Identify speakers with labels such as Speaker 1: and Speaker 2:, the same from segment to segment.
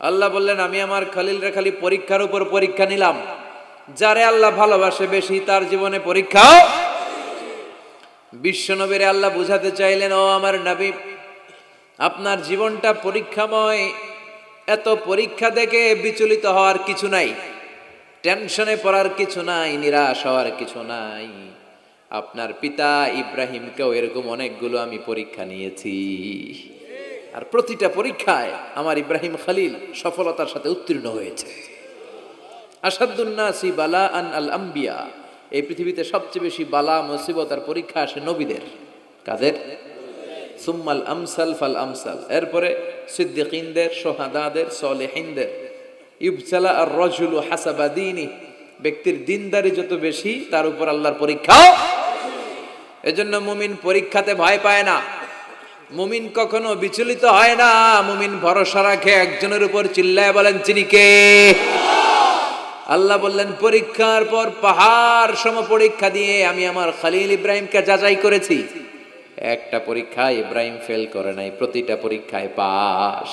Speaker 1: আল্লাহ বললেন, আমি আমার খলিলরে খালি পরীক্ষার উপর পরীক্ষা নিলাম। যারে আল্লাহ ভালোবাসে বেশি তার জীবনে পরীক্ষাও। বিশ্ব নবীরে আল্লাহ বুঝাতে চাইলেন, ও আমার নবী, আপনার জীবনটা পরীক্ষাময়। এত পরীক্ষা দেখে বিচলিত হওয়ার কিছু নাই, টেনশনে পড়ার কিছু নাই, নিরাশ হওয়ার কিছু নাই। আপনার পিতা ইব্রাহিমকেও এরকম অনেকগুলো আমি পরীক্ষা নিয়েছি, আর প্রতিটা পরীক্ষায় আমার ইব্রাহিম খলিল সফলতার সাথে উত্তীর্ণ হয়েছে। আসাদুন্নাসি বালা আন আল আম্বিয়া, এই পৃথিবীতে সবচেয়ে বেশি বালা মুসিবত আর পরীক্ষা আসে নবীদের। কাদের? সুম্মাল আমসাল ফাল আমসাল, এরপরে সিদ্দিকিনদের, সোহাদাদের, সলেহিনদের। ইবতালা আর রাজুলু হাসাবা দীনি, ব্যক্তির দিনদারি যত বেশি তার উপর আল্লাহর পরীক্ষাও। এজন্য মুমিন পরীক্ষাতে ভয় পায় না, মুমিন কখনো বিচলিত হয় না। মুমিন ভরসা রাখে একজনের উপর, চিল্লায় বলেন তিনি কে? আল্লাহ বললেন, পরীক্ষার পর পাহাড় সম পরীক্ষা দিয়ে আমি আমার খলিল ইব্রাহিমকে যাচাই করেছি। একটা পরীক্ষায় ইব্রাহিম ফেল করে নাই, প্রতিটা পরীক্ষায় পাস।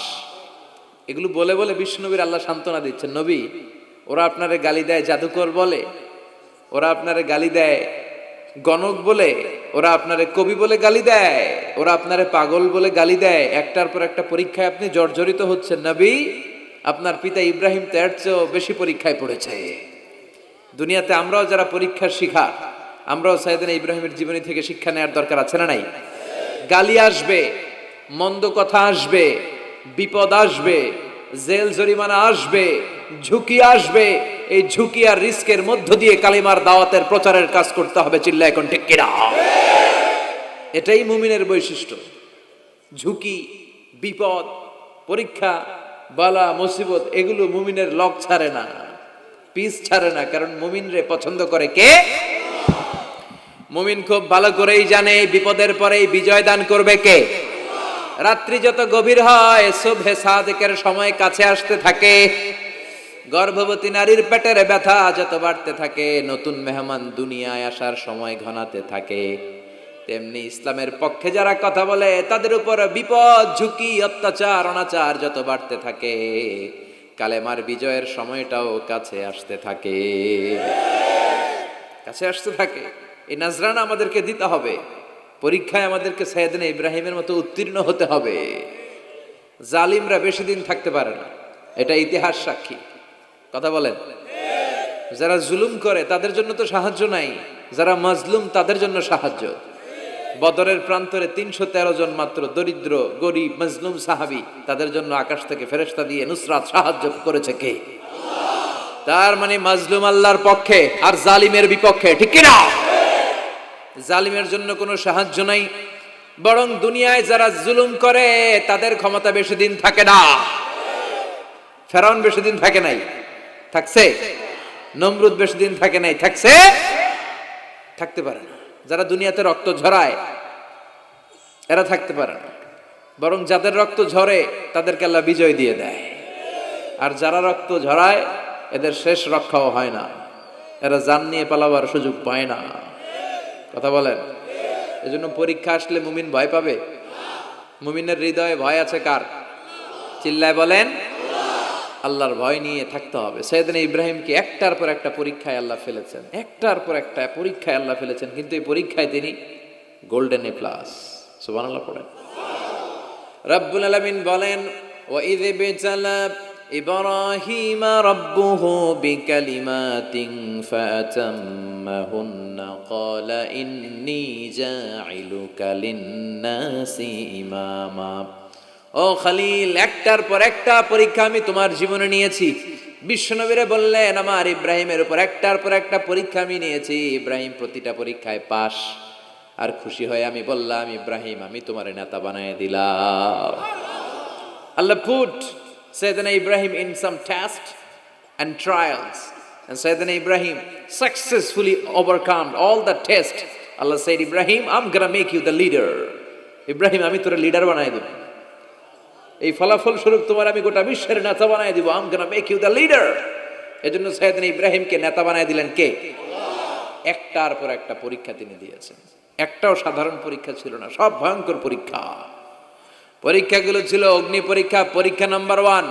Speaker 1: এগুলো বলে বলে বিষ্ণুনবীর আল্লাহ সান্ত্বনা দিচ্ছেন, নবী, ওরা আপনারে গালি দেয় জাদুকর বলে, ওরা আপনারে গালি দেয় গণক বলে, ওরা আপনারে কবি বলে গালি দেয়, ওরা আপনারে পাগল বলে গালি দেয়, একটার পর একটা পরীক্ষায় আপনি জর্জরিত হচ্ছেন। নবী, আপনার পিতা ইব্রাহিম তো এর চেয়েও বেশি পরীক্ষায় পড়েছে। দুনিয়াতে আমরাও যারা পরীক্ষার শিকার, আমরাও সাইয়েদনা ইব্রাহিমের জীবনী থেকে শিক্ষা নেওয়ার দরকার আছে না নাই? গালি আসবে, মন্দ কথা আসবে, বিপদ আসবে, জেল জরিমানা আসবে, ঝুঁকি আসবে। এই ঝুঁকি আর রিস্কের মধ্য দিয়ে কালিমার দাওয়াতের প্রচারের কাজ করতে হবে। চিল্লা এখন ঠিক কিনা? এটাই মুমিনের বৈশিষ্ট্য। ঝুঁকি, বিপদ, পরীক্ষা, বালা মুসিবত, এগুলো মুমিনের লক ছাড়ে না, পিস ছাড়ে না। কারণ মুমিনরে পছন্দ করে কে? মুমিন খুব ভালো করেই জানে বিপদের পরেই বিজয় দান করবে কে। রাত্রি যত গভীর হয়, সুবহে সাদেকের সময় কাছে আসতে থাকে, গর্ভবতী নারীর পেটের ব্যথা যত বাড়তে থাকে, নতুন মেহমান দুনিয়ায় আসার সময় ঘনাতে থাকে, তেমনি ইসলামের পক্ষে যারা কথা বলে তাদের উপর বিপদ, ঝুঁকি, অত্যাচার, অনাচার যত বাড়তে থাকে, কালেমার বিজয়ের সময়টাও কাছে আসতে থাকে, কাছে আসতে থাকে। এই নাজরানা আমাদেরকে দিতে হবে। পরীক্ষায় আমাদেরকে সাইয়েদনা ইব্রাহিমের মতো উত্তীর্ণ হতে হবে। জালিমরা বেশি দিন থাকতে পারে না, এটা ইতিহাস সাক্ষী। কথা বলেন? যারা জুলুম করে তাদের জন্য তো সাহায্য নাই, যারা মাজলুম তাদের জন্য সাহায্য। বদরের প্রান্তরে 313 জন মাত্র দরিদ্র, গরিব, মাজলুম সাহাবী, তাদের জন্য আকাশ থেকে ফেরেশতা দিয়ে নুসরাত সাহায্য করেছে কে? তার মানে মাজলুম আল্লাহর পক্ষে আর জালিমের বিপক্ষে, ঠিক কি না? জালিমের জন্য কোনো সাহায্য নাই, বরং দুনিয়ায় যারা জুলুম করে তাদের ক্ষমতা বেশি দিন থাকে না। ফেরাউন বেশি দিন থাকে নাই, থাকছে? নমরুদ বেশি দিন থাকে নাই, থাকছে? থাকতে পারে না। যারা দুনিয়াতে রক্ত ঝরায় এরা থাকতে পারে না, বরং যাদের রক্ত ঝরে তাদেরকে আল্লাহ বিজয় দিয়ে দেয়। আর যারা রক্ত ঝরায় এদের শেষ রক্ষাও হয় না, এরা জান নিয়ে পালাবার সুযোগ পায় না। কথা বলেন? এজন্য পরীক্ষা আসলে মুমিন ভয় পাবে? মুমিনের হৃদয়ে ভয় আছে কার? চিল্লায় বলেন। আল্লাহর ভয় নিয়ে থাকতে হবে। সাইয়েদনা ইব্রাহিমকে একটার পর একটা পরীক্ষায় আল্লাহ ফেলেছেন, একটার পর একটা পরীক্ষায় আল্লাহ ফেলেছেন, কিন্তু এই পরীক্ষায় তিনি গোল্ডেন এ প্লাস। সুবহানাল্লাহ পড়েন। রব্বুল আলামিন বলেন, ওয়া ইয বিতালা ইব্রাহিমা রাব্বুহু বিকালিমাতিন ফাতাম্মাহুন্না ক্বালা ইন্নী জাইলুকা লিন-নাসি ইমামা। ও খলিল, একটার পর একটা পরীক্ষা আমি তোমার জীবনে নিয়েছি। বিশ্বনবীরে বললেন, আমার ইব্রাহিমের উপর একটার পর একটা পরীক্ষা আমি নিয়েছি, ইব্রাহিম প্রতিটা পরীক্ষায় পাস। আর খুশি হয়ে আমি বললাম, ইব্রাহিম, আমি তোমার নেতা বানায় দিলাম। আল্লাহ put Sayyidina Ibrahim in some test and trials, and Sayyidina Ibrahim successfully overcome all the test. Allah said, Ibrahim, I'm gonna make you the leader. Ibrahim, আমি তোর লিডার বানায় দেব। এই ফলাফল স্বরূপ তোমার আমি গোটা বিশ্বের নেতা বানায় দিব। I'm gonna make you the leader. এজন্য সাইয়েদনা ইব্রাহিমকে নেতা বানায় দিলেন কে? একটার পর একটা পরীক্ষা তিনি দিয়েছেন। একটাও সাধারণ পরীক্ষা ছিল না, সব ভয়ঙ্কর পরীক্ষা। পরীক্ষাগুলো ছিল অগ্নি পরীক্ষা। পরীক্ষা নাম্বার 1,